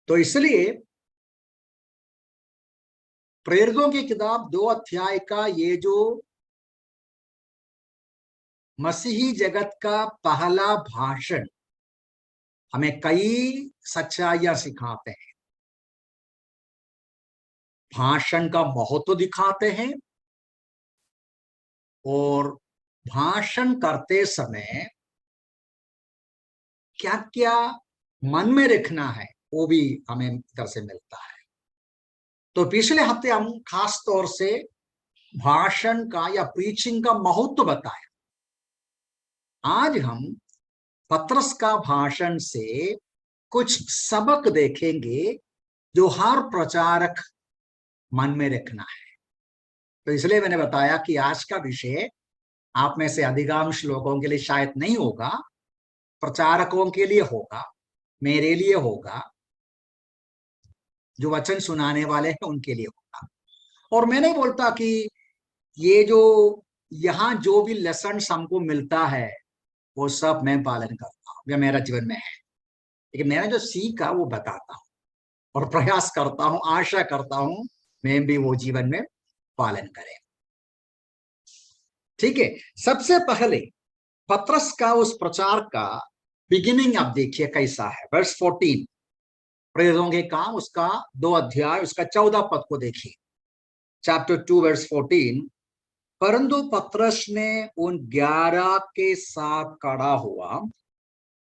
तो इसलिए प्रेरितों की किताब 2 अध्याय का ये जो मसीही जगत का पहला भाषण हमें कई सच्चाइयां सिखाते हैं, भाषण का महत्व दिखाते हैं और भाषण करते समय क्या क्या मन में रखना है वो भी हमें इधर से मिलता है। तो पिछले हफ्ते हम खास तौर से भाषण का या प्रीचिंग का महत्व बताया। आज हम पत्रस का भाषण से कुछ सबक देखेंगे जो हर प्रचारक मन में रखना है। तो इसलिए मैंने बताया कि आज का विषय आप में से अधिकांश लोगों के लिए शायद नहीं होगा, प्रचारकों के लिए होगा, मेरे लिए होगा, जो वचन सुनाने वाले हैं उनके लिए होगा। और मैं नहीं बोलता कि ये जो यहाँ जो भी लेसन हमको मिलता है वो सब मैं पालन करता हूँ या मेरा जीवन में है, लेकिन मैंने जो सीखा वो बताता हूँ और प्रयास करता हूँ, आशा करता हूँ मैं भी वो जीवन में पालन करें। ठीक है, सबसे पहले पत्रस का उस प्रचार का बिगिनिंग आप देखिए कैसा है। वर्स 14, प्रेरितों के काम उसका 2 अध्याय उसका 14 पद को देखिए। चैप्टर 2 वर्स 14, परंतु पत्रस ने उन 11 के साथ खड़ा हुआ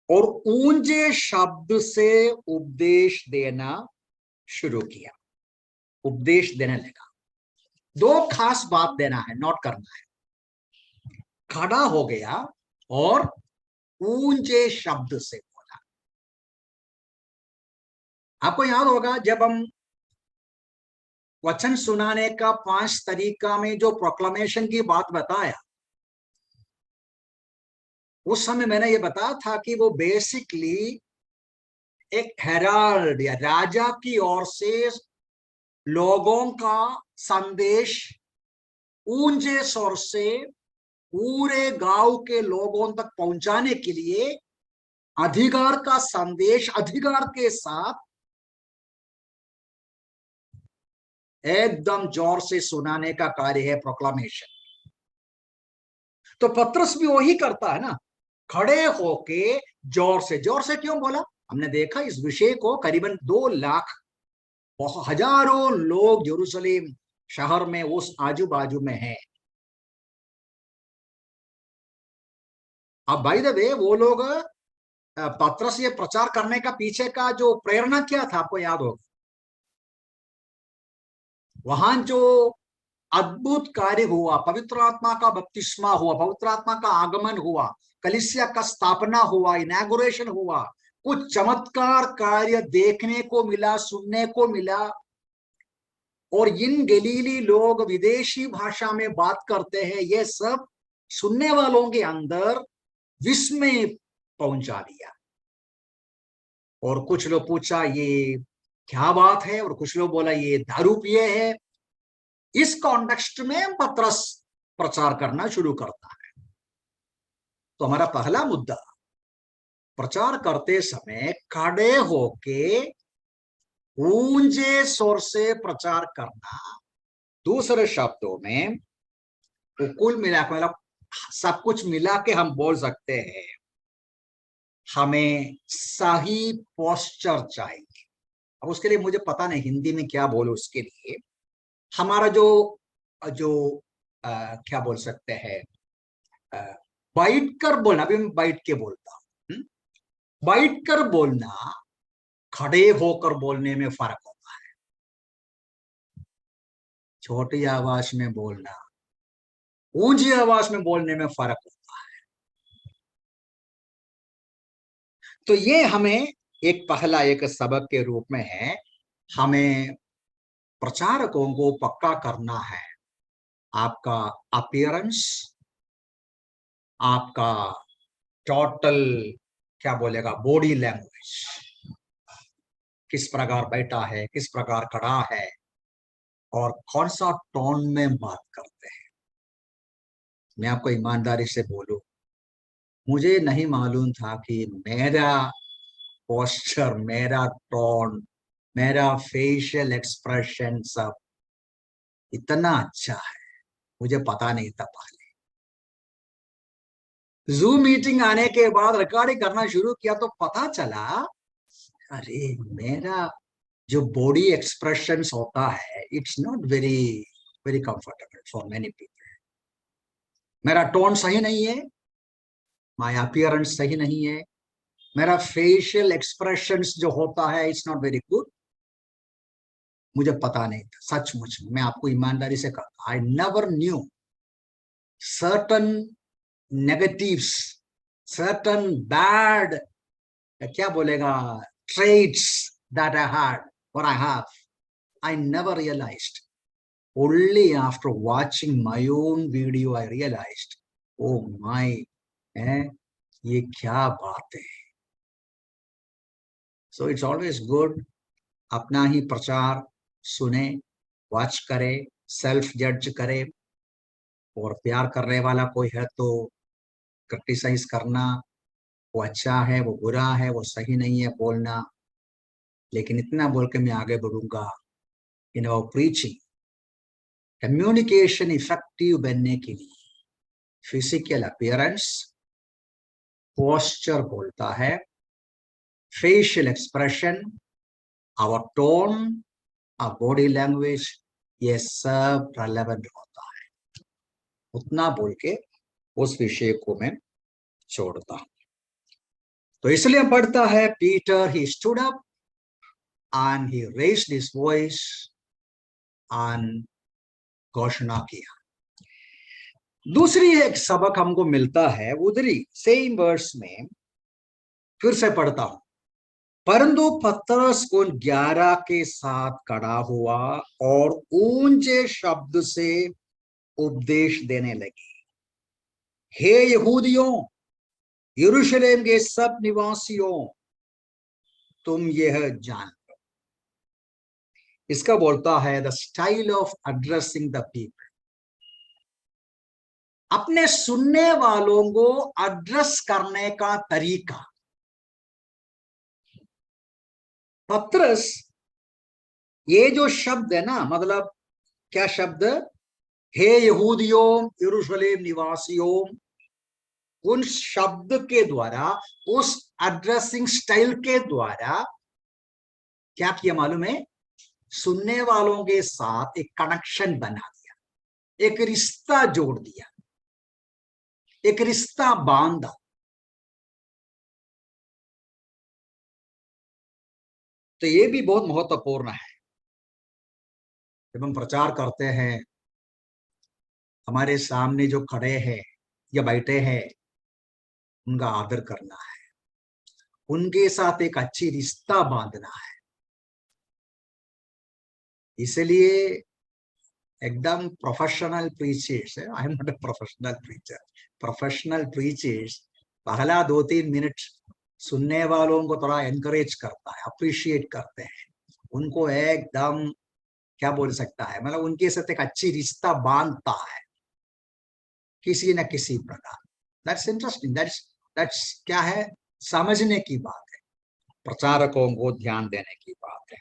और ऊंचे शब्द से उपदेश देना शुरू किया। उपदेश देने लगा। 2 खास बात देना है, नोट करना है। खड़ा हो गया और ऊंचे शब्द से बोला। आपको याद होगा जब हम वचन सुनाने का 5 तरीका में जो प्रोक्लेमेशन की बात बताया, उस समय मैंने ये बताया था कि वो बेसिकली एक हेराल्ड या राजा की ओर से लोगों का संदेश ऊंचे स्वर से पूरे गांव के लोगों तक पहुंचाने के लिए अधिकार का संदेश अधिकार के साथ एकदम जोर से सुनाने का कार्य है प्रोक्लामेशन। तो पत्रस भी वही करता है ना, खड़े होके जोर से क्यों बोला? हमने देखा इस विषय को करीबन 2 लाख हजारों लोग यरूशलेम शहर में उस आजू बाजू में है। अब बाय द वे वो लोग पत्रस ये प्रचार करने का पीछे का जो प्रेरणा क्या था आपको याद होगा। वहां जो अद्भुत कार्य हुआ, पवित्र आत्मा का बपतिस्मा हुआ, पवित्र आत्मा का आगमन हुआ, कलीसिया का स्थापना हुआ, इनॉग्रेशन हुआ, कुछ चमत्कार कार्य देखने को मिला, सुनने को मिला। और इन गलीली लोग विदेशी भाषा में बात करते हैं, ये सब सुनने वालों के अंदर विस्मय पहुंचा दिया। और कुछ लोग पूछा ये क्या बात है, और कुछ लोग बोला ये दारू पिए है। इस कॉन्टेक्स्ट में पत्रस प्रचार करना शुरू करता है। तो हमारा पहला मुद्दा, प्रचार करते समय खड़े होके ऊंचे स्वर से प्रचार करना। दूसरे शब्दों में कुल मिलाकर मतलब सब कुछ मिला के हम बोल सकते हैं हमें सही पोस्चर चाहिए। अब उसके लिए मुझे पता नहीं हिंदी में क्या बोलो, उसके लिए हमारा जो जो क्या बोल सकते हैं, बैठ कर बोलना। अभी मैं बैठ के बोलता हूं, बैठ कर बोलना, खड़े होकर बोलने में फर्क होता है। छोटी आवाज में बोलना, ऊंची आवाज में बोलने में फर्क होता है। तो ये हमें एक पहला एक सबक के रूप में है। हमें प्रचारकों को पक्का करना है आपका अपीयरेंस, आपका टोटल क्या बोलेगा बॉडी लैंग्वेज, किस प्रकार बैठा है, किस प्रकार खड़ा है और कौन सा टोन में बात करते हैं। मैं आपको ईमानदारी से बोलूं, मुझे नहीं मालूम था कि मेरा पोस्चर, मेरा टोन मेरा फेशियल एक्सप्रेशन सब इतना अच्छा है, मुझे पता नहीं था पहले। जूम मीटिंग आने के बाद रिकॉर्डिंग करना शुरू किया तो पता चला, अरे मेरा जो बॉडी एक्सप्रेशंस होता है, it's not very very comfortable for many people. मेरा टोन सही नहीं है, माय अपीयरेंस सही नहीं है, मेरा फेशियल एक्सप्रेशंस जो होता है इट्स नॉट वेरी गुड। मुझे पता नहीं था, सचमुच मैं आपको ईमानदारी से कहता, I never knew certain negatives, certain bad, क्या बोलेगा, traits that I had or I have. I never realized. Only after watching my own video I realized, oh my, ये क्या बात है। So it's always good अपना ही प्रचार सुने, watch करे, सेल्फ जज करे, और प्यार करने वाला कोई है तो क्रिटिसाइज करना, वो अच्छा है, वो बुरा है, वो सही नहीं है बोलना। लेकिन इतना बोल के मैं आगे बढ़ूंगा, in our preaching, communication effective बनने के लिए फिजिकल अपीयरेंस, पोस्चर बोलता है, facial expression, our tone, our body language, ये सब रेलेवेंट होता है। उतना बोल के उस विषय को मैं छोड़ता हूं। तो इसलिए पढ़ता है, Peter he stood up and he raised his voice and घोषणा किया। दूसरी एक सबक हमको मिलता है उधरी सेम वर्स में, फिर से पढ़ता हूं। परंतु पतरस उन 11 के साथ खड़ा हुआ और ऊंचे शब्द से उपदेश देने लगे, हे यहूदियों, यरूशलेम के सब निवासियों, तुम यह जान लो। इसका बोलता है the style of addressing the people, अपने सुनने वालों को एड्रेस करने का तरीका। पतरस, ये जो शब्द है ना, मतलब क्या शब्द, हे यहूदियों, यरूशलेम निवासियों, उन शब्द के द्वारा, उस एड्रेसिंग स्टाइल के द्वारा क्या किया मालूम है, सुनने वालों के साथ एक कनेक्शन बना दिया, एक रिश्ता जोड़ दिया, एक रिश्ता बांधा। तो ये भी बहुत महत्वपूर्ण है। जब हम प्रचार करते हैं, हमारे सामने जो खड़े हैं या बैठे हैं, उनका आदर करना है, उनके साथ एक अच्छी रिश्ता बांधना है। इसलिए एकदम professional preachers, I am not a professional preacher, professional preachers पहला 2-3 मिनट सुनने वालों को थोड़ा एनकरेज करता है, अप्रिशिएट करते हैं, उनको एकदम क्या बोल सकता है, मतलब उनके साथ एक अच्छी रिश्ता बांधता है किसी न किसी प्रकार। दैट्स इंटरेस्टिंग, दैट्स क्या है, समझने की बात है, प्रचारकों को ध्यान देने की बात है।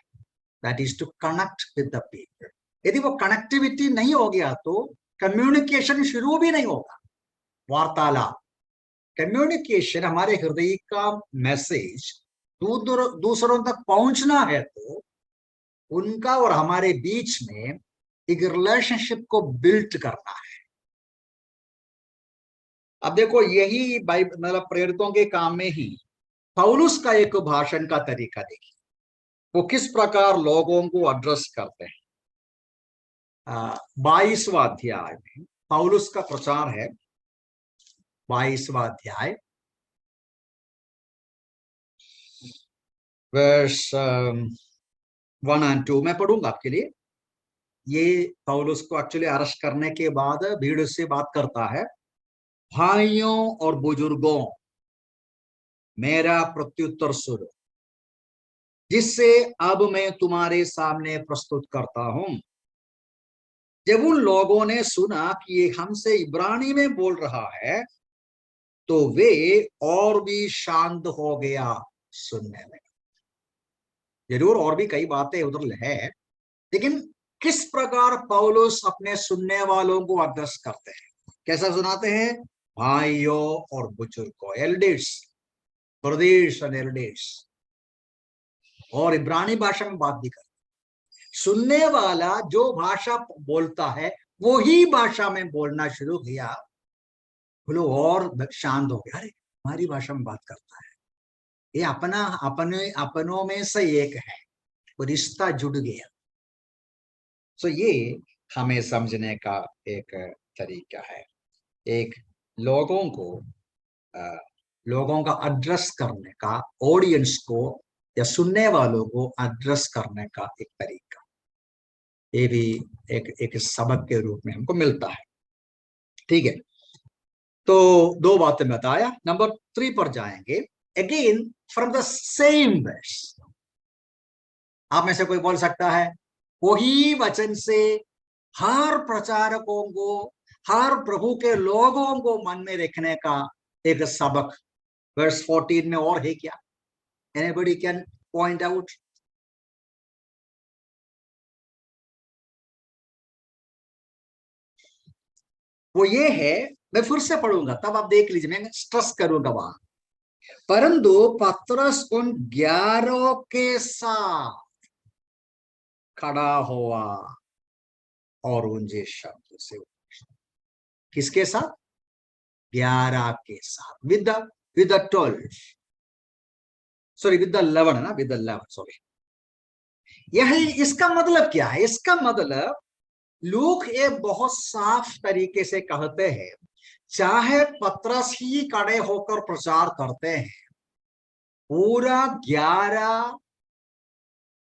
That is to connect with the people. यदि वो कनेक्टिविटी नहीं हो गया तो कम्युनिकेशन शुरू भी नहीं होगा, वार्तालाप। कम्युनिकेशन, हमारे हृदय का मैसेज दूसरों तक पहुंचना है तो उनका और हमारे बीच में एक रिलेशनशिप को बिल्ड करना है। अब देखो, यही बाइबल मतलब प्रेरितों के काम में ही पौलुस का एक भाषण का तरीका देखिए, वो किस प्रकार लोगों को एड्रेस करते हैं। 22वां अध्याय में पौलुस का प्रचार है, 22वां अध्याय वर्स 1 और 2 मैं पढ़ूंगा आपके लिए। ये पौलुस को एक्चुअली अरेस्ट करने के बाद भीड़ से बात करता है, भाइयों और बुजुर्गों, मेरा प्रत्युत्तर सुनो, जिससे अब मैं तुम्हारे सामने प्रस्तुत करता हूं। जब उन लोगों ने सुना कि ये हमसे इब्रानी में बोल रहा है, तो वे और भी शांत हो गया सुनने में। जरूर और भी कई बातें उधर है, लेकिन किस प्रकार पौलुस अपने सुनने वालों को एड्रेस करते हैं, कैसा सुनाते हैं? भाइयों और बुजुर्गों, एल्डर्स, ब्रदर्स एंड एल्डर्स, और इब्रानी भाषा में बात भी करते। सुनने वाला जो भाषा बोलता है वो ही भाषा में बोलना शुरू किया, बोलो और शांत हो गया, अरे हमारी भाषा में बात करता है, ये अपना अपने अपनों में से एक है, वो रिश्ता जुड़ गया। तो ये हमें समझने का एक तरीका है, एक लोगों को लोगों का एड्रेस करने का, ऑडियंस को या सुनने वालों को एड्रेस करने का एक तरीका, ये भी एक एक सबक के रूप में हमको मिलता है। ठीक है, तो दो बातें बताया। नंबर 3 पर जाएंगे। Again from the same verse, आप में से कोई बोल सकता है वही वचन से हर प्रचारकों को, हर प्रभु के लोगों को मन में रखने का एक सबक वर्स 14 में और है क्या? Anybody can point out? वो ये है, मैं फिर से पढ़ूंगा तब आप देख लीजिए, मैं स्ट्रेस करूंगा वहां। परंतु पतरस उन 11 के साथ खड़ा हुआ और ऊंचे शब्द से, किसके साथ? 11 के साथ, with the 12, sorry with the 11 है ना, विद द 11, सॉरी। यह इसका मतलब क्या है? इसका मतलब लूक ये बहुत साफ तरीके से कहते हैं, चाहे पतरस ही खड़े होकर प्रचार करते हैं, पूरा 11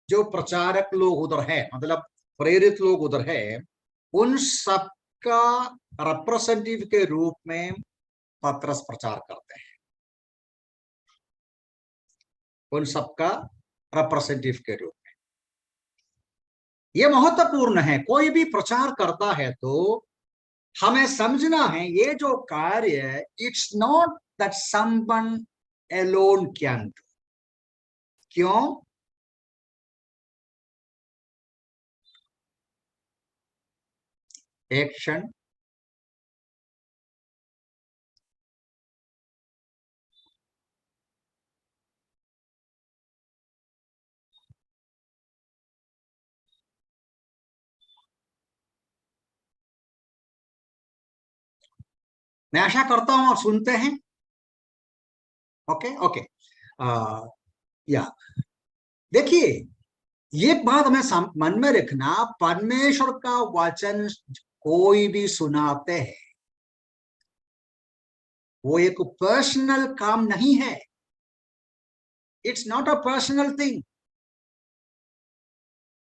जो प्रचारक लोग उधर है, मतलब प्रेरित लोग उधर है, उन सबका रिप्रेजेंटेटिव के रूप में पतरस प्रचार करते हैं, उन सबका रिप्रेजेंटेटिव के रूप में। यह महत्वपूर्ण है, कोई भी प्रचार करता है तो हमें समझना है ये जो कार्य है, it's not that someone alone can do. क्यों? एक क्षण, मैं आशा करता हूं आप सुनते हैं। ओके ओके, या देखिए, ये बात हमें मन में रखना, परमेश्वर का वचन कोई भी सुनाते हैं, वो एक पर्सनल काम नहीं है, it's not a personal thing.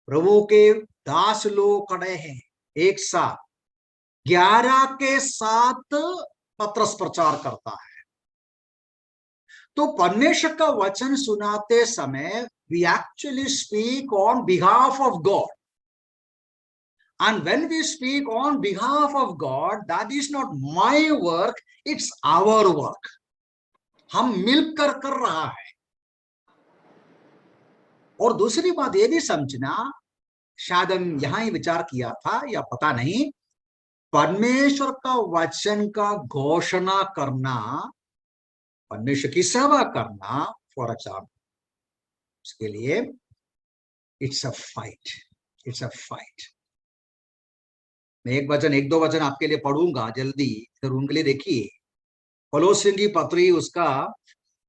प्रभु के दास लोग खड़े हैं एक साथ, 11 के साथ पत्रस प्रचार करता है। तो परमेश्वर का वचन सुनाते समय we actually speak on behalf of God. And when we speak on behalf of God, that is not my work, it's our work. हम मिलकर कर रहा है। और दूसरी बात ये भी समझना, शायद हम यहां ही विचार किया था या पता नहीं, परमेश्वर का वचन का घोषणा करना, परमेश्वर की सेवा करना, फॉर एग्जाम्पल, उसके लिए it's a fight, it's a fight. मैं एक दो वचन आपके लिए पढ़ूंगा जल्दी, फिर उनके लिए देखिए। कोलोसियों की पत्री उसका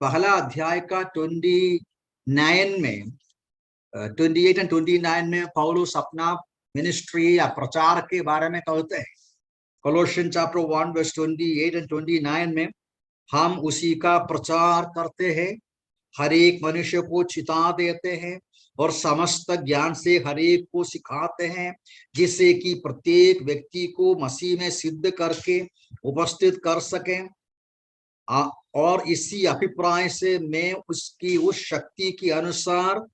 पहला अध्याय का 29 में, 28 एंड 29 में पौलुस अपना मिनिस्ट्री या प्रचार के बारे में कहते हैं। कोलोसियन चैप्टर 1 वर्स 28 एंड 29 में हम उसी का प्रचार करते हैं, हर एक मनुष्य को चिता देते हैं और समस्त ज्ञान से हर एक को सिखाते हैं, जिससे कि प्रत्येक व्यक्ति को मसीह में सिद्ध करके उपस्थित कर सकें। और इसी अभिप्राय से मैं उसकी उस शक्ति के अनुसार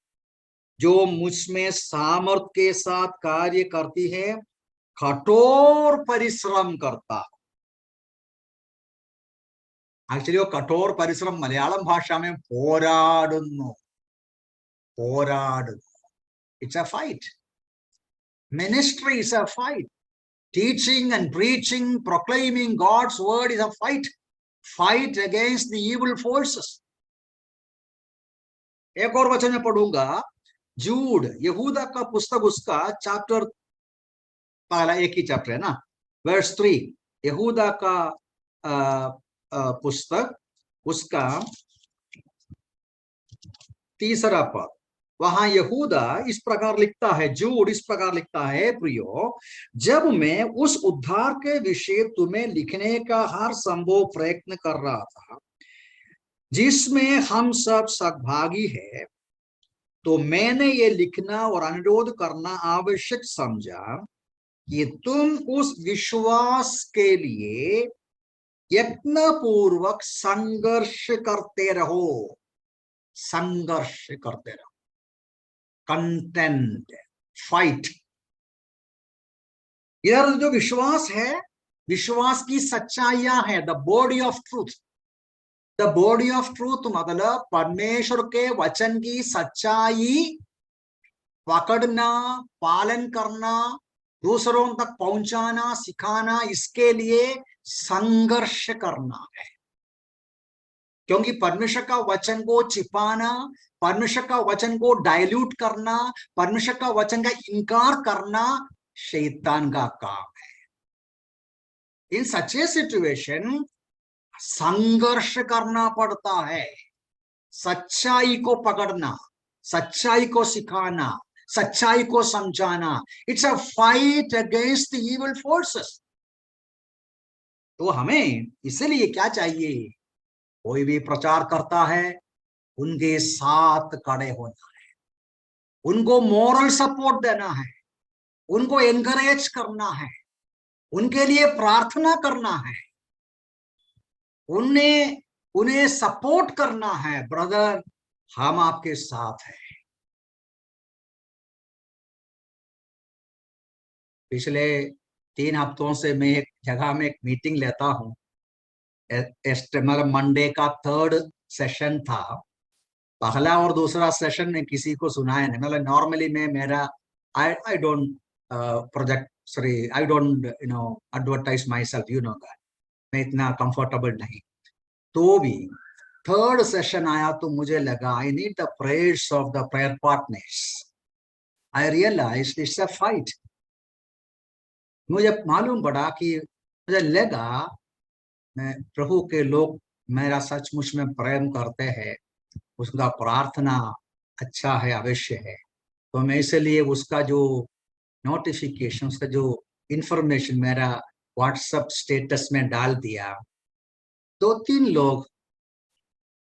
जो मुझमें सामर्थ के साथ कार्य करती है, कठोर परिश्रम करता। एक्चुअली वो कठोर परिश्रम मलयालम भाषा में पोराडुन्नु, पोराडु. It's a fight. Ministry is a fight. Teaching and preaching, proclaiming God's word is a fight. Fight against the evil forces. एक और वचन में पढ़ूंगा, जूड, यहूदा का पुस्तक, उसका चैप्टर, पहला एक ही चैप्टर है ना, वर्स 3, यहूदा का पुस्तक, उसका तीसरा पद, वहां यहूदा इस प्रकार लिखता है, जूड इस प्रकार लिखता है, प्रियो, जब मैं उस उद्धार के विषय तुम्हें लिखने का हर संभव प्रयत्न कर रहा था जिसमें हम सब सहभागी है, तो मैंने ये लिखना और अनुरोध करना आवश्यक समझा कि तुम उस विश्वास के लिए यत्नपूर्वक संघर्ष करते रहो. संघर्ष करते रहो. Content, fight. इधर जो विश्वास है, विश्वास की सच्चाइयां हैं, the body of truth. The body of truth मतलब परमेश्वर के वचन की सच्चाई पकड़ना, पालन करना, दूसरों तक पहुंचाना, सिखाना, इसके लिए संघर्ष करना है. क्योंकि परमेश्वर का वचन को छिपाना, परमेश्वर का वचन को डाइल्यूट करना, परमेश्वर का वचन का इनकार करना शैतान का काम है. इन सच ए सिचुएशन संघर्ष करना पड़ता है. सच्चाई को पकड़ना, सच्चाई को सिखाना, सच्चाई को समझाना. It's a fight against the evil forces. तो हमें इसलिए क्या चाहिए, कोई भी प्रचार करता है उनके साथ खड़े होना है, उनको मोरल सपोर्ट देना है, उनको एनकरेज करना है, उनके लिए प्रार्थना करना है, उन्हें सपोर्ट करना है. ब्रदर, हम आपके साथ हैं. पिछले 3 हफ्तों से मैं एक जगह में एक मीटिंग लेता हूं. मतलब मंडे का 3rd सेशन था. पहला और दूसरा सेशन में किसी को सुनाया नहीं. मतलब नॉर्मली मैं मेरा I don't project, sorry, I don't advertise my self, you know that. मैं इतना कंफर्टेबल नहीं. तो भी 3rd सेशन आया तो मुझे लगा I need the prayers of the prayer partners. I realise it's a fight. मुझे मालूम पड़ा कि मुझे लगा मैं प्रभु के लोग मेरा सचमुच में प्रेम करते हैं, उसका प्रार्थना अच्छा है, अवश्य है. तो मैं इसलिए उसका जो नोटिफिकेशन, उसका जो इंफॉर्मेशन मेरा व्हाट्सएप स्टेटस में डाल दिया. 2-3 लोग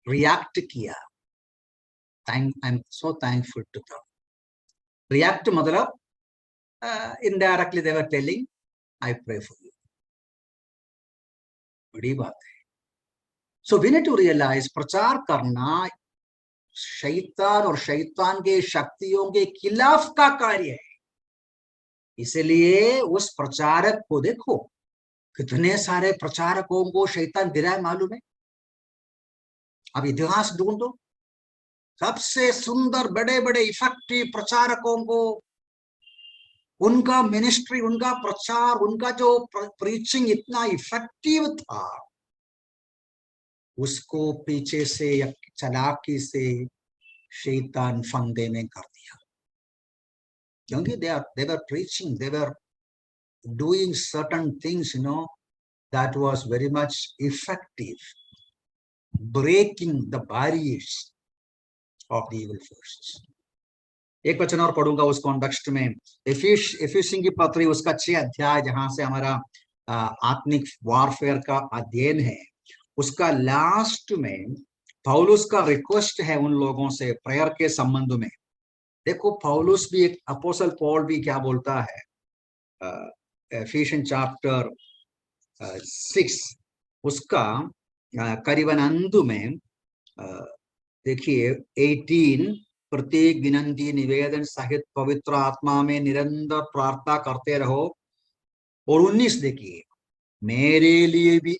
रिएक्ट किया. I am so thankful to them. React मतलब indirectly they were telling I pray for you. बड़ी बात है. So we need to realise, प्रचार करना शैतान और शैतान के शक्तियों के खिलाफ का कार्य है. इसलिए उस प्रचारक को देखो, कितने सारे प्रचारकों को शैतान गिराए मालूम है. अब इतिहास ढूंढो, सबसे सुंदर बड़े बड़े इफेक्टिव प्रचारकों को, उनका मिनिस्ट्री, उनका प्रचार, उनका जो प्रीचिंग इतना इफेक्टिव था, उसको पीछे से या चालाकी से शैतान फंदे में कर दिया. क्योंकि they were preaching, they were doing certain things, that was very much effective, breaking the barriers of the evil forces. एक वचन और पढ़ूंगा उस कॉन्टेक्स्ट में. एफिसियों की पत्री, उसका 6 अध्याय, जहां से हमारा आत्मिक वारफेयर का अध्ययन है, उसका लास्ट में पौलुस का रिक्वेस्ट है उन लोगों से प्रेयर के संबंध में. देखो, पौलुस भी, एक अपोस्टल पॉल भी क्या बोलता है, एफिशियन चैप्टर 6 उसका करीबन अंत में देखिए 18, प्रत्येक विनती निवेदन सहित पवित्र आत्मा में निरंतर प्रार्थना करते रहो. और 19 देखिए, मेरे लिए भी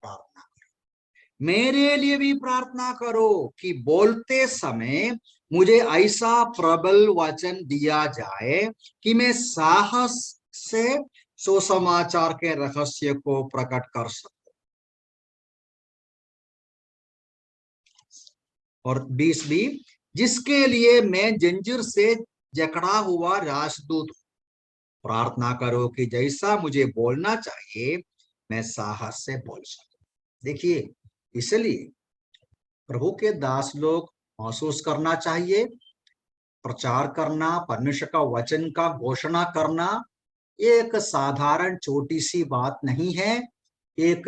प्रार्थना करो. मेरे लिए भी प्रार्थना करो कि बोलते समय मुझे ऐसा प्रबल वचन दिया जाए कि मैं साहस से सुसमाचार के रहस्य को प्रकट कर सकूं। और 20b, जिसके लिए मैं जंजीर से जकड़ा हुआ राजदूत हूं, प्रार्थना करो कि जैसा मुझे बोलना चाहिए मैं साहस से बोल सकूं। देखिए, इसलिए प्रभु के दास लोग महसूस करना चाहिए, प्रचार करना, परमेश्वर का वचन का घोषणा करना ये एक साधारण छोटी सी बात नहीं है, एक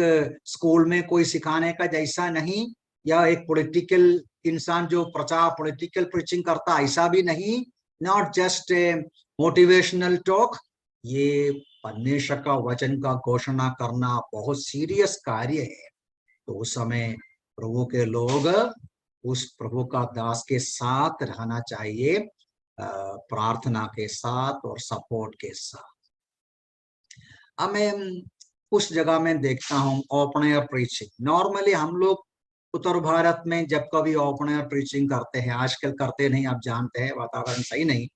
स्कूल में कोई सिखाने का जैसा नहीं, या एक पॉलिटिकल इंसान जो प्रचार पॉलिटिकल प्रीचिंग करता ऐसा भी नहीं, not just a motivational talk. ये परमेश्वर का वचन का घोषणा करना बहुत सीरियस कार्य है। तो उस समय प्रभु के लोग उस प्रभु का दास के साथ रहना चाहिए, प्रार्थना के साथ और सपोर्ट के साथ। अब मैं उस जगह में देखता हूँ ओपन एयर प्रीचिंग। नॉर्मली हम लोग उत्तर भारत में जब कभी ओपन एयर प्रीचिंग करते हैं, आजकल करते नहीं, आप जानते हैं वातावरण सही नहीं,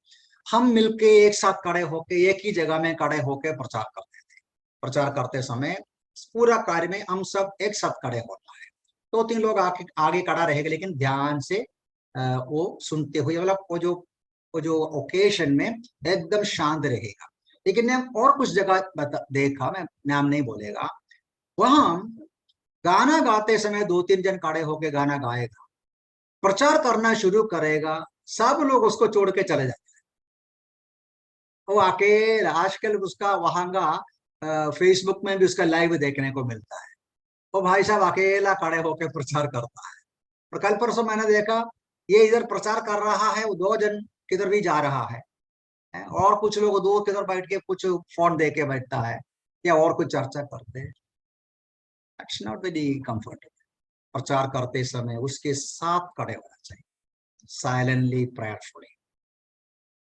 हम मिलके एक साथ खड़े होके एक ही जगह में खड़े होके प्रचार करते थे। प्रचार करते समय पूरा कार्य में हम सब एक साथ खड़े होता है, 2-3 लोग आगे आगे खड़ा रहेगा, लेकिन ध्यान से वो सुनते हुए, मतलब वो जो ओकेशन में एकदम शांत रहेगा। लेकिन मैं और कुछ जगह देखा, मैं नाम नहीं बोलेगा, वहां गाना गाते समय 2-3 जन खड़े होके गाना गाएगा, प्रचार करना शुरू करेगा, सब लोग उसको छोड़ के चले जाते हैं। वो अकेला, आजकल उसका वहां का फेसबुक में भी उसका लाइव देखने को मिलता है। वो भाई साहब अकेला खड़े होके प्रचार करता है। और कल परसों मैंने देखा, ये इधर प्रचार कर रहा है, वो 2 जन किधर भी जा रहा है, और कुछ लोग दो किधर बैठ के कुछ फोन दे के बैठता है या और कुछ चर्चा करते हैं। It's not very comfortable. प्रचार करते समय उसके साथ खड़े होना चाहिए, साइलेंटली, प्रेयरफुली।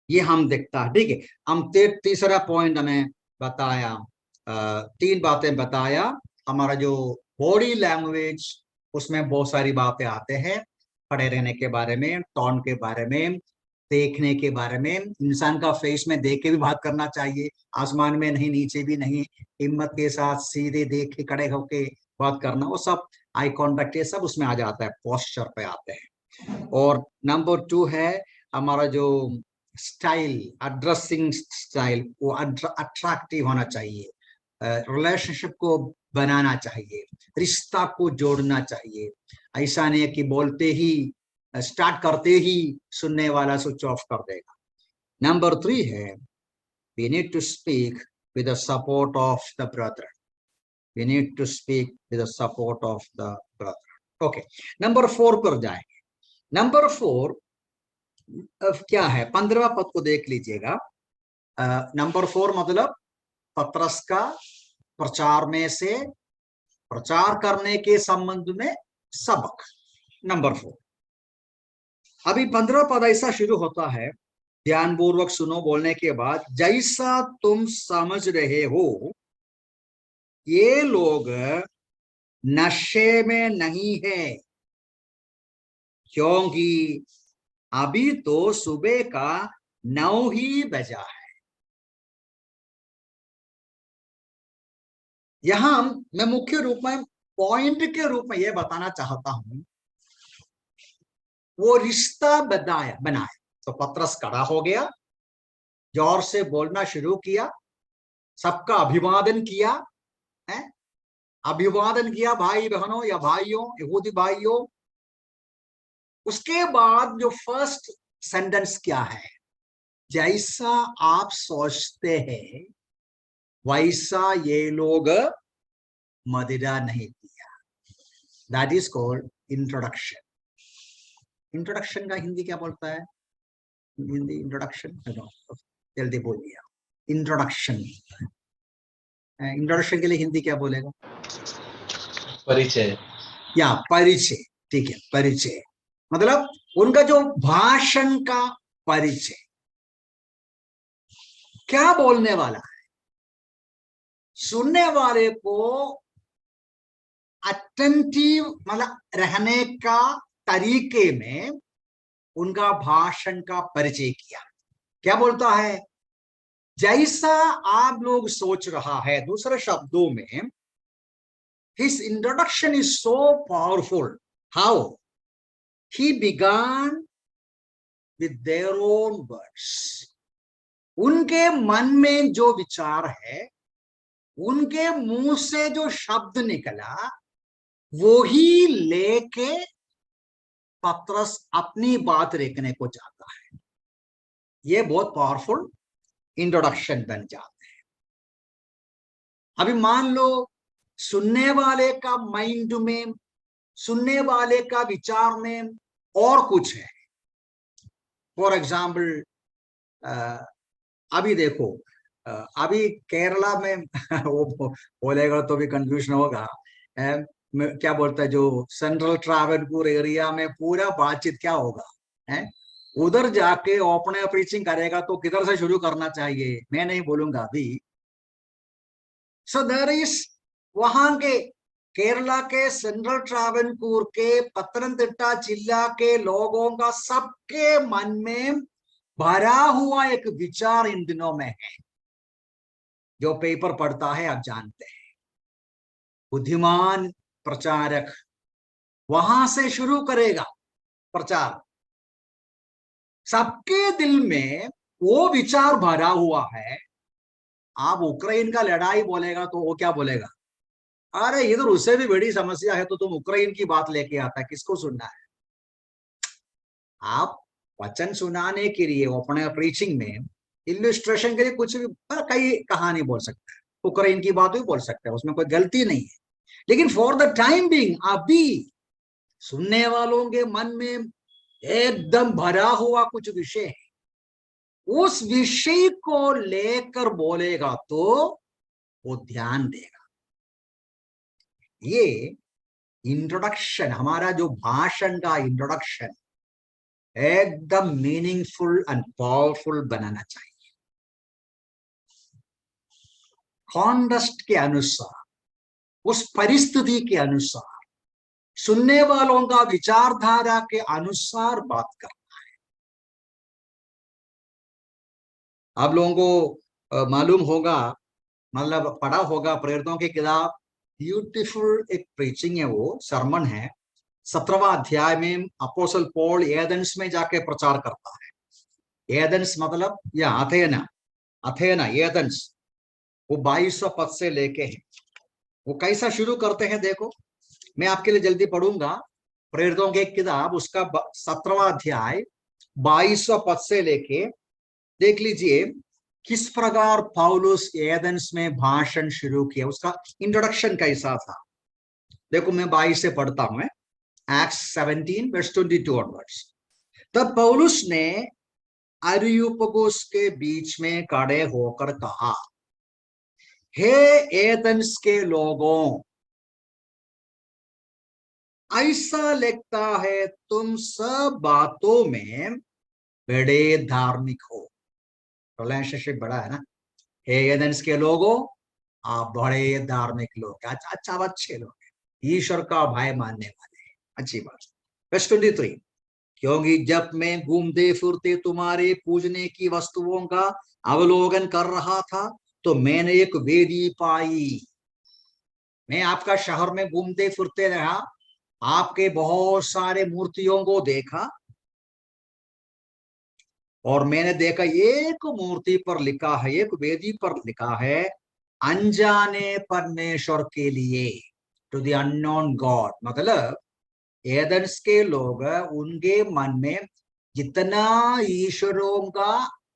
ये हम देखता है। ठीक है, हम तीसरा पॉइंट हमें बताया, 3 बातें बताया। हमारा जो बॉडी लैंग्वेज, उसमें बहुत सारी बातें आते हैं, खड़े रहने के बारे में, टोन के बारे में, देखने के बारे में, इंसान का फेस में देख के भी बात करना चाहिए, आसमान में नहीं, नीचे भी नहीं, हिम्मत के साथ सीधे देख के खड़े होके बात करना, वो सब आई कॉन्टेक्ट, ये सब उसमें आ जाता है, पोस्चर पे आते हैं। और नंबर 2 है हमारा जो स्टाइल, एड्रेसिंग स्टाइल, वो अट्रैक्टिव होना चाहिए, रिलेशनशिप को बनाना चाहिए, रिश्ता को जोड़ना चाहिए। ऐसा नहीं है कि बोलते ही, स्टार्ट करते ही सुनने वाला स्विच ऑफ कर देगा। नंबर 3 है, we need to speak with the support of the brethren. We need to speak with the support of the brethren. Okay, number 4 पर जाएंगे। नंबर 4 क्या है, 15वां पद को देख लीजिएगा। नंबर 4 मतलब पत्रस का प्रचार में से प्रचार करने के संबंध में सबक। नंबर 4, अभी 15 पद ऐसा शुरू होता है, ध्यानपूर्वक सुनो बोलने के बाद, जैसा तुम समझ रहे हो ये लोग नशे में नहीं है, क्योंकि अभी तो सुबह का 9 ही बजा है। यहां मैं मुख्य रूप में पॉइंट के रूप में यह बताना चाहता हूं, वो रिश्ता बनाया। तो पत्रस खड़ा हो गया, जोर से बोलना शुरू किया, सबका अभिवादन किया, है अभिवादन किया, भाई बहनों या भाइयों, यहूदी भाइयों। उसके बाद जो फर्स्ट सेंटेंस क्या है, जैसा आप सोचते हैं वैसा ये लोग मदिरा नहीं पिया। That is called introduction. Introduction का हिंदी क्या बोलता है? हिंदी इंट्रोडक्शन जल्दी बोल दिया। इंट्रोडक्शन, इंट्रोडक्शन के लिए हिंदी क्या बोलेगा? परिचय या परिचय। ठीक है, परिचय मतलब उनका जो भाषण का परिचय, क्या बोलने वाला है, सुनने वाले को अटेंटिव मतलब रहने का तरीके में उनका भाषण का परिचय किया। क्या बोलता है? जैसा आप लोग सोच रहा है, दूसरे शब्दों में, his introduction is so powerful. How? He began with their own words. उनके मन में जो विचार है, उनके मुंह से जो शब्द निकला, वो ही लेके पतरस अपनी बात रखने को चाहता है। ये बहुत पावरफुल इंट्रोडक्शन बन जाता है। अभी मान लो सुनने वाले का माइंड में, सुनने वाले का विचार में और कुछ है। फॉर एग्जाम्पल, अभी देखो, अभी केरला में वो बोलेगा तो भी कंफ्यूजन होगा। क्या बोलता है, जो सेंट्रल ट्रावनकूर एरिया में पूरा बातचीत क्या होगा है, उधर जाके ओपन प्रीचिंग करेगा तो किधर से शुरू करना चाहिए मैं नहीं बोलूंगा अभी। सो देयर इज, वहां के केरला के सेंट्रल ट्रावनकूर के पत्तनमथिट्टा जिला के लोगों का सबके मन में भरा हुआ एक विचार इन दिनों में है। जो पेपर पढ़ता है आप जानते हैं, बुद्धिमान प्रचारक वहां से शुरू करेगा प्रचार। सबके दिल में वो विचार भरा हुआ है। आप उक्रेन का लड़ाई बोलेगा तो वो क्या बोलेगा? अरे इधर उससे भी बड़ी समस्या है तो तुम उक्रेन की बात लेके आता है, किसको सुनना है? आप वचन सुनाने के लिए अपने प्रीचिंग में इल्यूस्ट्रेशन के लिए कुछ भी, कई कहानी बोल सकते हैं, उक्रेन की बात भी बोल सकते हैं, उसमें कोई गलती नहीं है। लेकिन फॉर द टाइम बिंग अभी सुनने वालों के मन में एकदम भरा हुआ कुछ विषय है, उस विषय को लेकर बोलेगा तो वो ध्यान देगा। ये इंट्रोडक्शन, हमारा जो भाषण का इंट्रोडक्शन एकदम मीनिंगफुल एंड पावरफुल बनाना चाहिए। कॉन्टेक्स्ट के अनुसार, उस परिस्थिति के अनुसार, सुनने वालों का विचारधारा के अनुसार बात करना है। आप लोगों को मालूम होगा, मतलब पढ़ा होगा प्रेरितों की किताब, ब्यूटीफुल एक प्रीचिंग है, वो सरमन है। 17वां अध्याय में अपोस्टल पॉल एथेंस में जाके प्रचार करता है। एथेंस मतलब या अथेना, अथेना एथेंस, वो 2200 पद से लेके है। वो कैसा शुरू करते हैं देखो, मैं आपके लिए जल्दी पढ़ूंगा। प्रेरितों की किताब उसका 17वां अध्याय 2200 पद से लेके देख लीजिए किस प्रकार पौलुस एथेंस में भाषण शुरू किया, उसका इंट्रोडक्शन कैसा था। देखो मैं 22 से पढ़ता हूं, Acts 17 verse 22 onwards। तब पौलुस ने अरियुपगुस के बीच में खड़े होकर कहा, हे एथेंस के लोगों, ऐसा लगता है तुम सब बातों में बड़े धार्मिक हो। रिलेशनशिप बड़ा है ना। हे एथेंस के लोगों, आप बड़े धार्मिक लोग, अच्छा अच्छे लोग हैं, ईश्वर का भय मानने वाले हैं, अच्छी बात। वर्स 23, क्योंकि जब मैं घूमते फिरते तुम्हारे पूजने की वस्तुओं का अवलोकन कर रहा था तो मैंने एक वेदी पाई। मैं आपका शहर में घूमते फिरते रहा, आपके बहुत सारे मूर्तियों को देखा, और मैंने देखा एक मूर्ति पर लिखा है, एक वेदी पर लिखा है, अनजाने परमेश्वर के लिए, टू द अननोन गॉड। मतलब एथेंस के लोग, उनके मन में जितना ईश्वरों का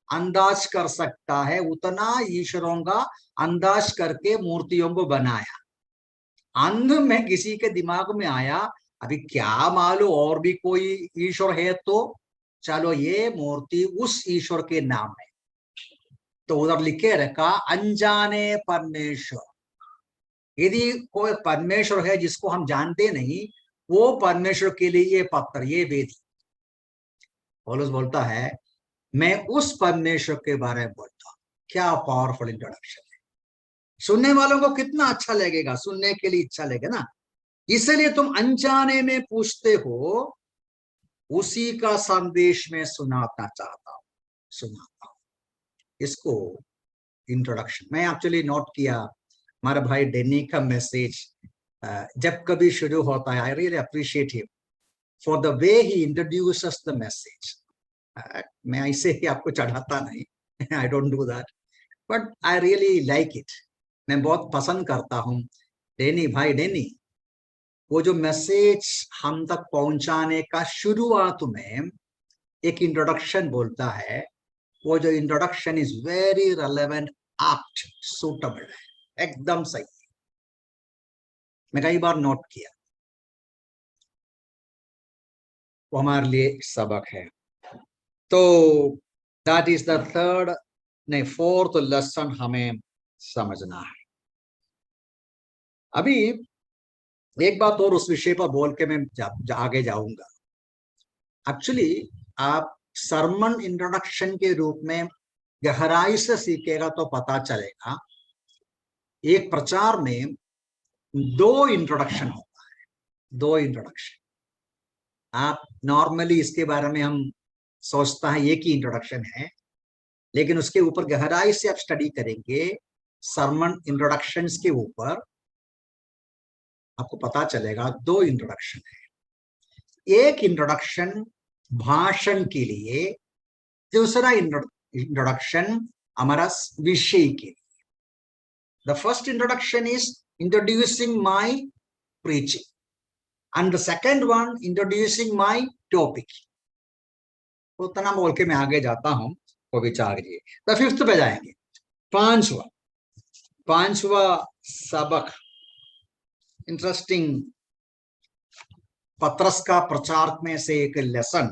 अंदाज कर सकता है उतना ईश्वरों का अंदाज करके मूर्तियों को बनाया। अंध में किसी के दिमाग में आया, अभी क्या मालूम और भी कोई ईश्वर है तो चलो ये मूर्ति उस ईश्वर के नाम है, तो उधर लिखे रखा अनजाने परमेश्वर। यदि कोई परमेश्वर है जिसको हम जानते नहीं, वो परमेश्वर के लिए ये पत्थर, ये वेदी। पौलुस बोलता है मैं उस परमेश्वर के बारे में बोलता हूं। क्या पावरफुल इंट्रोडक्शन है। सुनने वालों को कितना अच्छा लगेगा, सुनने के लिए इच्छा लगेगा ना। इसलिए तुम अनजाने में पूछते हो, उसी का संदेश में सुनाता चाहता हूं, सुनाता हूं। इसको इंट्रोडक्शन मैं एक्चुअली नोट किया, हमारे भाई डेनी का मैसेज जब कभी शुरू होता है, I really appreciate him for the way he introduces the message. मैं ऐसे ही आपको चढ़ाता नहीं, I don't do that, but I really like it. मैं बहुत पसंद करता हूँ। डेनी भाई, डेनी वो जो मैसेज हम तक पहुंचाने का शुरुआत में एक इंट्रोडक्शन बोलता है, वो जो introduction is very relevant, apt, suitable है, एकदम सही। मैं कई बार नोट किया, वो हमारे लिए सबक है। तो दैट इज द थर्ड, नहीं फोर्थ लेसन हमें समझना है। अभी एक बात और उस विषय पर बोल के मैं आगे जाऊंगा। एक्चुअली आप सरमन इंट्रोडक्शन के रूप में गहराई से सीखेगा तो पता चलेगा, एक प्रचार में दो इंट्रोडक्शन होता है, दो इंट्रोडक्शन। आप नॉर्मली इसके बारे में हम सोचता है एक ही इंट्रोडक्शन है, लेकिन उसके ऊपर गहराई से आप स्टडी करेंगे सरमन इंट्रोडक्शंस के ऊपर, आपको पता चलेगा दो इंट्रोडक्शन है। एक इंट्रोडक्शन भाषण के लिए, दूसरा इंट्रोडक्शन हमारा विषय के लिए। The first introduction is introducing my preaching and the second one introducing my topic। तो उतना बोल के मैं आगे जाता हूं, वो विचार कीजिए। तो फिफ्थ पे जाएंगे, पांचवा सबक, इंटरेस्टिंग पत्रस का प्रचार में से एक लेसन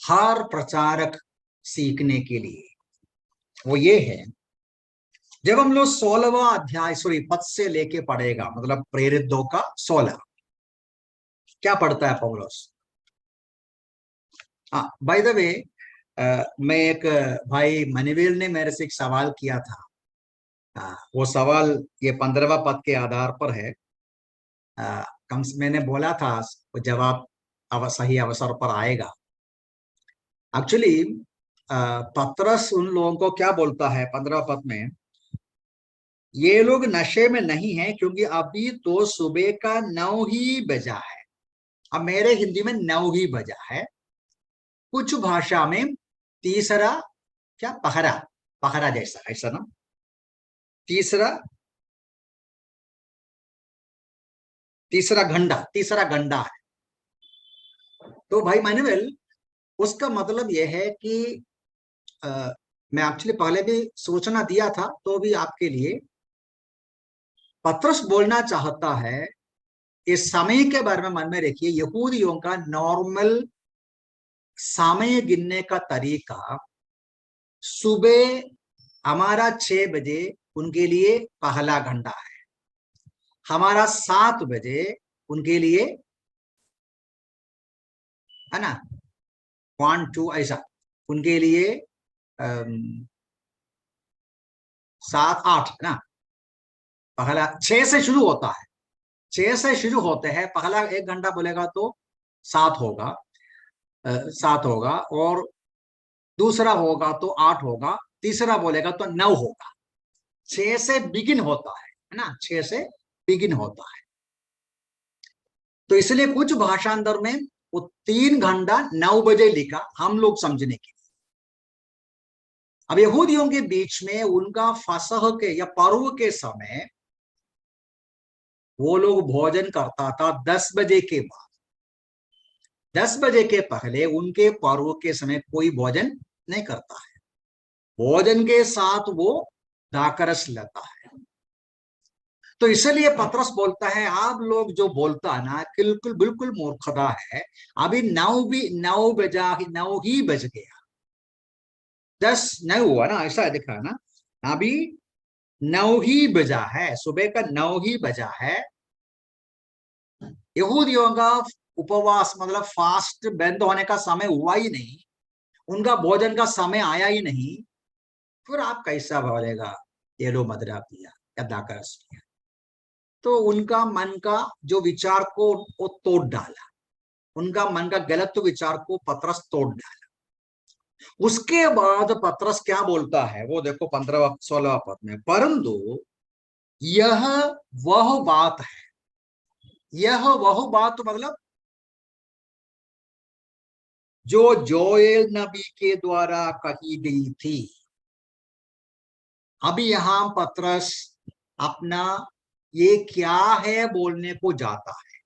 हर प्रचारक सीखने के लिए, वो ये है, जब हम लोग 16वां अध्याय पद से लेके पढ़ेगा, मतलब प्रेरित 2 का 16, क्या पढ़ता है पौलुस? हाँ, बाय द वे, मैं एक भाई मनीवेल ने मेरे से एक सवाल किया था। वो सवाल ये 15वां पद के आधार पर है। मैंने बोला था वो जवाब सही अवसर पर आएगा। एक्चुअली पत्रस उन लोगों को क्या बोलता है 15 पद में, ये लोग नशे में नहीं है क्योंकि अभी तो सुबह का 9 ही बजा है। अब मेरे हिंदी में 9 ही बजा है, कुछ भाषा में तीसरा, क्या पहरा, पहरा जैसा, ऐसा ना, तीसरा घंटा है। तो भाई मैनुअल, उसका मतलब यह है कि मैं एक्चुअली पहले भी सूचना दिया था, तो भी आपके लिए पत्रस बोलना चाहता है, इस समय के बारे में मन में रखिए, यहूदियों का नॉर्मल समय गिनने का तरीका सुबह हमारा 6 बजे उनके लिए पहला घंटा है, हमारा 7 बजे उनके लिए, है ना, 1 2 ऐसा उनके लिए 7 8 है ना। पहला 6 से शुरू होता है, 6 से शुरू होते हैं, पहला 1 घंटा बोलेगा तो 7 होगा, 7 होगा, और दूसरा होगा तो 8 होगा, तीसरा बोलेगा तो 9 होगा। 6 से बिगिन होता है ना, 6 से बिगिन होता है। तो इसलिए कुछ भाषांतर में वो 3 घंटा 9 बजे लिखा, हम लोग समझने के लिए। अब यहूदियों के बीच में उनका फसह के या पर्व के समय वो लोग भोजन करता था 10 बजे के बाद। 10 बजे के पहले उनके पर्व के समय कोई भोजन नहीं करता है, भोजन के साथ वो दाकरस लेता है। तो इसलिए पत्रस बोलता है, आप लोग जो बोलता है ना, बिल्कुल बिल्कुल मूर्खता है। अभी 9 बजा, 9 ही बज गया, 10 नहीं हुआ ना, ऐसा दिखा ना, अभी 9 ही बजा है, सुबह का 9 ही बजा है। यहूदियों का उपवास मतलब फास्ट बंद होने का समय हुआ ही नहीं, उनका भोजन का समय आया ही नहीं, फिर आप कैसा बोलेगा ये लो मदरा पिया या दाकरस पिया? तो उनका मन का जो विचार को वो तोड़ डाला, उनका मन का गलत विचार को पतरस तोड़ डाला। उसके बाद पतरस क्या बोलता है वो देखो 15-16 पद में, परंतु यह वह बात है, यह वह बात मतलब जो जोएल नबी के द्वारा कही गई थी। अभी यहां पतरस अपना ये क्या है बोलने को जाता है।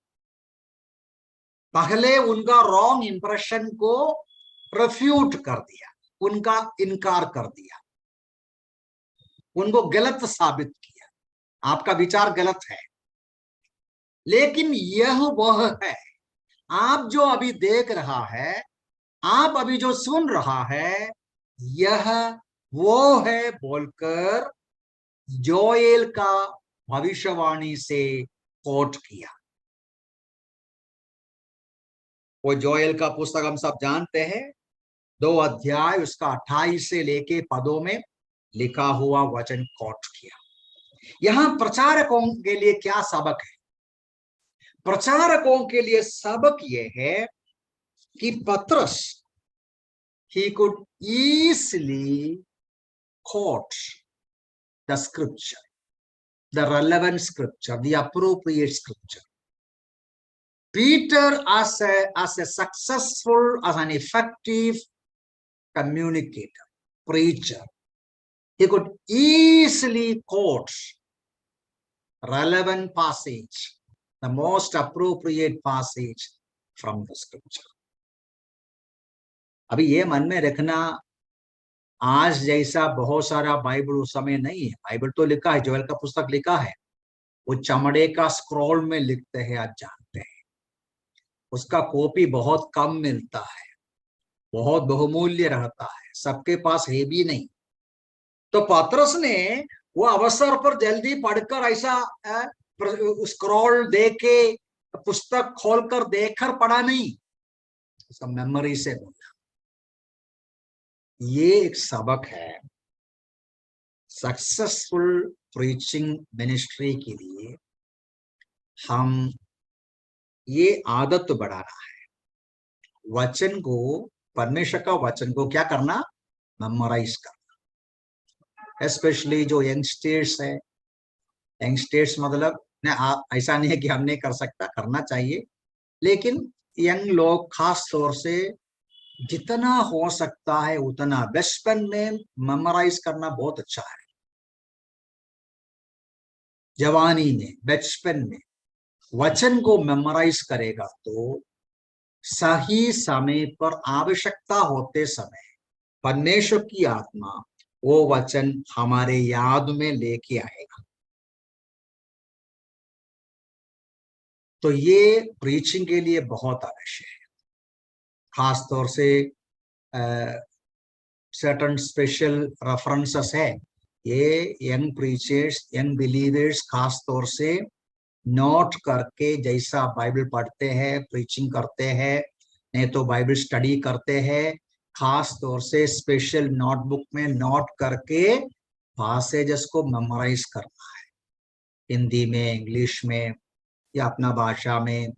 पहले उनका रॉन्ग इंप्रेशन को रिफ्यूट कर दिया, उनका इनकार कर दिया, उनको गलत साबित किया, आपका विचार गलत है। लेकिन यह वह है, आप जो अभी देख रहा है, आप अभी जो सुन रहा है, यह वो है बोलकर जोएल का भविष्यवाणी से कोट किया। वो जोएल का पुस्तक हम सब जानते हैं, 2 अध्याय उसका 28 से लेके पदों में लिखा हुआ वचन कोट किया। यहां प्रचारकों के लिए क्या सबक है? प्रचारकों के लिए सबक यह है कि पतरस he could easily quote the scripture, the relevant scripture, the appropriate scripture. Peter as a successful, as an effective communicator, preacher, he could easily quote relevant passage, the most appropriate passage from the scripture. अभी ये मन में रखना, आज जैसा बहुत सारा Bible उस समय नहीं है। बाइबल तो लिखा है, जोएल का पुस्तक लिखा है, वो चमड़े का स्क्रॉल में लिखते हैं, आप जानते हैं। उसका कॉपी बहुत कम मिलता है, बहुत बहुमूल्य रहता है, सबके पास है भी नहीं। तो पतरस ने वो अवसर पर जल्दी पढ़कर ऐसा स्क्रॉल देके पुस्तक खोलकर देखकर पढ़ा नहीं, उसका मेमोरी से बोला। ये एक सबक है सक्सेसफुल प्रीचिंग मिनिस्ट्री के लिए। हम ये आदत बढ़ाना है, वचन को, परमेश्वर का वचन को क्या करना, मेमोराइज करना। स्पेशली जो यंगस्टर्स है, यंगस्टर्स मतलब ऐसा नहीं है कि हम नहीं कर सकता, करना चाहिए, लेकिन यंग लोग खास तौर से जितना हो सकता है उतना बचपन में मेमोराइज करना बहुत अच्छा है। जवानी में, बचपन में वचन को मेमोराइज करेगा तो सही समय पर, आवश्यकता होते समय परमेश्वर की आत्मा वो वचन हमारे याद में लेके आएगा। तो ये प्रीचिंग के लिए बहुत आवश्यक है। खास तौर से सर्टेन स्पेशल रेफरेंसेस है, ये यंग प्रीचर्स, यंग बिलीवर्स खास तौर से नोट करके, जैसा बाइबल पढ़ते हैं, प्रीचिंग करते हैं, नहीं तो बाइबल स्टडी करते हैं, खास तौर से स्पेशल नोटबुक में नोट करके पैसेजेस को मेमोराइज करना है, हिंदी में, इंग्लिश में या अपना भाषा में।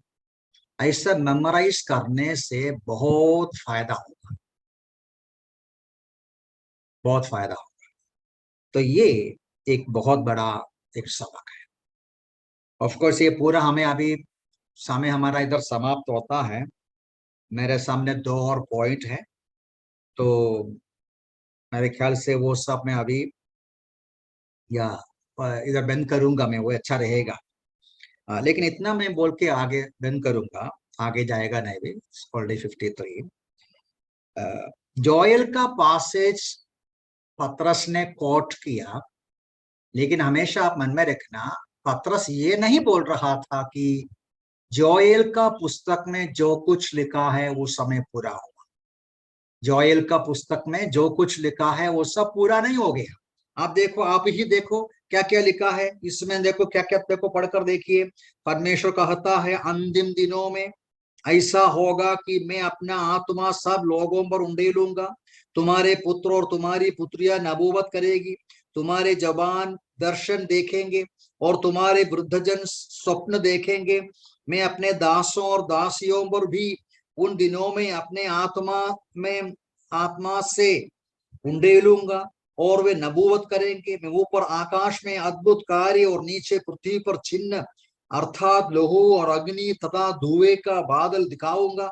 ऐसा मेमोराइज करने से बहुत फायदा होगा, बहुत फायदा होगा। तो ये एक बहुत बड़ा एक सबक है। ऑफ कोर्स ये पूरा हमें अभी समय हमारा इधर समाप्त होता है। मेरे सामने 2 और पॉइंट है, तो मेरे ख्याल से वो सब मैं अभी या इधर बंद करूंगा, मैं वो अच्छा रहेगा। लेकिन इतना मैं बोल के आगे बंद करूंगा, आगे जाएगा नहीं भी। ऑलरेडी 53 जोएल का पासेज पतरस ने कोट किया, लेकिन हमेशा आप मन में रखना, पतरस ये नहीं बोल रहा था कि जोएल का पुस्तक में जो कुछ लिखा है वो समय पूरा हुआ। जोएल का पुस्तक में जो कुछ लिखा है वो सब पूरा नहीं हो गया। आप देखो, आप ही देखो क्या क्या लिखा है इसमें, देखो क्या क्या, देखो पढ़कर देखिए। परमेश्वर कहता है अंतिम दिनों में ऐसा होगा कि मैं अपना आत्मा सब लोगों पर उंडेलूंगा, तुम्हारे पुत्र और तुम्हारी पुत्रियां नबूवत करेगी, तुम्हारे जवान दर्शन देखेंगे, और तुम्हारे वृद्धजन स्वप्न देखेंगे। मैं अपने दासों और दासियों पर भी उन दिनों में अपने आत्मा से उंडेलूंगा और वे नबूवत करेंगे। मैं ऊपर आकाश में अद्भुत कार्य और नीचे पृथ्वी पर चिन्ह अर्थात लहू और अग्नि तथा धुएं का बादल दिखाऊंगा।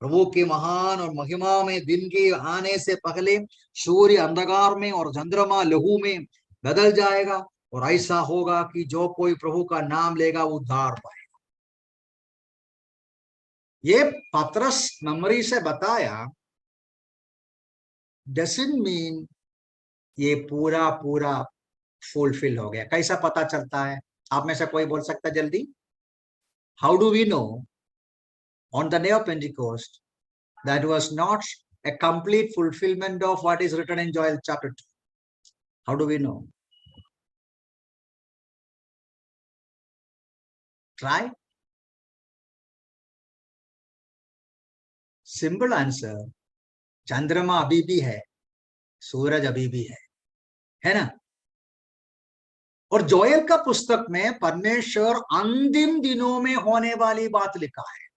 प्रभु के महान और महिमा में दिन के आने से पहले सूर्य अंधकार में और चंद्रमा लहू में बदल जाएगा, और ऐसा होगा कि जो कोई प्रभु का नाम लेगा वो उद्धार पाएगा। ये पतरस मेमोरी से बताया, डजंट मीन ये पूरा पूरा फुलफिल हो गया। कैसा पता चलता है? आप में से कोई बोल सकता है जल्दी? How do we know on the day of Pentecost that was not a complete fulfillment of what is written in Joel chapter 2? How do we know? Try. Simple answer, चंद्रमा अभी भी है, सूरज अभी भी है ना? और जोएल का पुस्तक में परमेश्वर अंतिम दिनों में होने वाली बात लिखा है।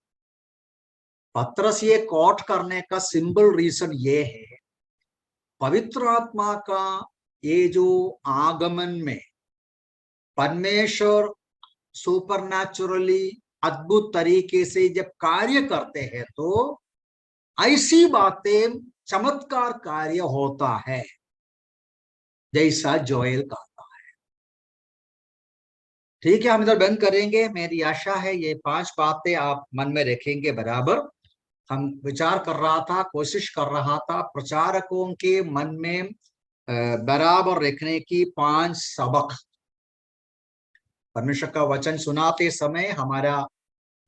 पत्रस ये कोट करने का सिंपल रीजन ये है, पवित्र आत्मा का ये जो आगमन में परमेश्वर सुपरनैचुरली अद्भुत तरीके से जब कार्य करते हैं तो ऐसी बातें चमत्कार कार्य होता है जैसा जोएल कहता है। ठीक है, हम इधर बंद करेंगे। मेरी आशा है ये 5 बातें आप मन में रखेंगे बराबर। हम विचार कर रहा था, कोशिश कर रहा था प्रचारकों के मन में बराबर रखने की 5 सबक। परमेश्वर का वचन सुनाते समय हमारा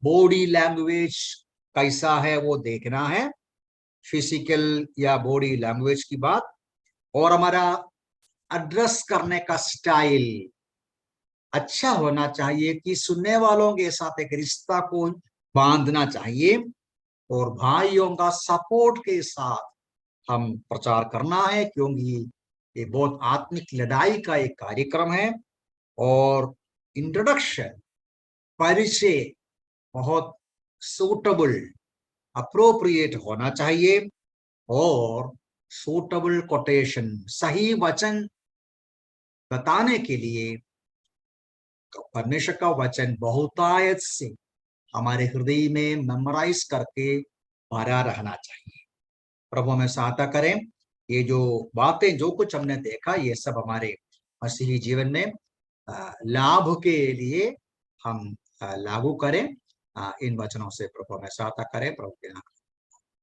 बॉडी लैंग्वेज कैसा है वो देखना है, फिजिकल या बॉडी लैंग्वेज की बात, और हमारा एड्रेस करने का स्टाइल अच्छा होना चाहिए कि सुनने वालों के साथ एक रिश्ता को बांधना चाहिए, और भाइयों का सपोर्ट के साथ हम प्रचार करना है, क्योंकि ये बहुत आत्मिक लड़ाई का एक कार्यक्रम है। और इंट्रोडक्शन, परिचय बहुत सूटेबल अप्रोप्रिएट होना चाहिए, और सूटेबल कोटेशन, सही वचन बताने के लिए परमेश्वर का वचन बहुतायत से हमारे हृदय में मेमोराइज करके भरा रहना चाहिए। प्रभु हमें सहायता करें, ये जो बातें जो कुछ हमने देखा ये सब हमारे मसीही जीवन में लाभ के लिए हम लागू करें। इन वचनों से प्रभु हमें सहायता करें। प्रभु के नाम